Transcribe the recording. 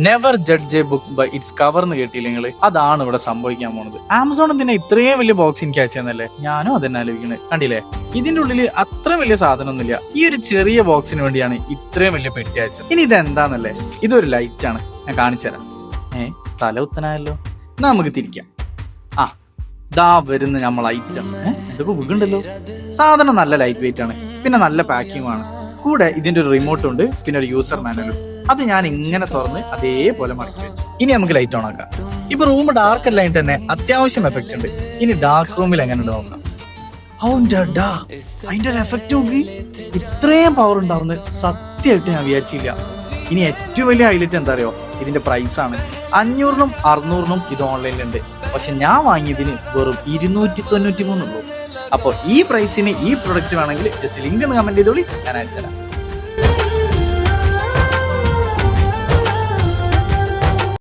Never judge a book by its cover എന്ന് കേട്ടില്ലെങ്കിൽ അതാണ് ഇവിടെ സംഭവിക്കാൻ പോണത്. ആമസോൺ തന്നെ ഇത്രയും വലിയ ബോക്സ് എനിക്ക് അയച്ചെന്നല്ലേ, ഞാനും അതന്നെ ആലോചിക്കുന്നത്. കണ്ടില്ലേ, ഇതിന്റെ ഉള്ളിൽ അത്ര വലിയ സാധനമൊന്നുമില്ല. ഈ ഒരു ചെറിയ ബോക്സിന് വേണ്ടിയാണ് ഇത്രയും വലിയ പെട്ടി അയച്ചത്. ഇനി ഇതെന്താന്നല്ലേ, ഇതൊരു ലൈറ്റ് ആണ്, ഞാൻ കാണിച്ചുതരാം. തല ഉത്തനായല്ലോ, എന്നാ നമുക്ക് തിരിക്കാം. ആ ദാ വരുന്ന നമ്മൾ ഐറ്റം. ഇതൊക്കെ ബുക്കുണ്ടല്ലോ. സാധനം നല്ല ലൈറ്റ് വെയിറ്റ് ആണ്, പിന്നെ നല്ല പാക്കിംഗ് ആണ്. കൂടെ ഇതിന്റെ ഒരു റിമോട്ട് ഉണ്ട്, പിന്നെ ഒരു യൂസർ മാനുവലും. അത് ഞാൻ ഇങ്ങനെ തുറന്ന് അതേപോലെ മടക്കി വെച്ചു. ഇനി നമുക്ക് ലൈറ്റ് ഓൺ ആക്കാം. ഇപ്പൊ റൂം ഡാർക്ക് അല്ലായിട്ട് തന്നെ അത്യാവശ്യം എഫക്റ്റ് ഉണ്ട്. ഇനി ഡാർക്ക് റൂമിൽ എങ്ങനെ ഉണ്ട് നോക്കാം. അതിന്റെ ഒരു എഫക്റ്റ് നോക്കി, ഇത്രയും പവർ ഉണ്ടാവുന്നത് സത്യമായിട്ട് ഞാൻ വിചാരിച്ചില്ല. ഇനി ഏറ്റവും വലിയ ഹൈലൈറ്റ് എന്താ അറിയോ, ഇതിന്റെ പ്രൈസ് ആണ്. 500-നും 600-നും ഇത് ഓൺലൈനിലുണ്ട്. പക്ഷെ ഞാൻ വാങ്ങിയതിന് വെറും 293 ഉള്ളൂ. അപ്പോൾ ഈ പ്രൈസിന് ഈ പ്രൊഡക്റ്റ് വേണമെങ്കിൽ ജസ്റ്റ് ലിങ്ക് ഒന്ന് കമന്റ് ചെയ്തോളി, ഞാൻ അയച്ചുതരാം.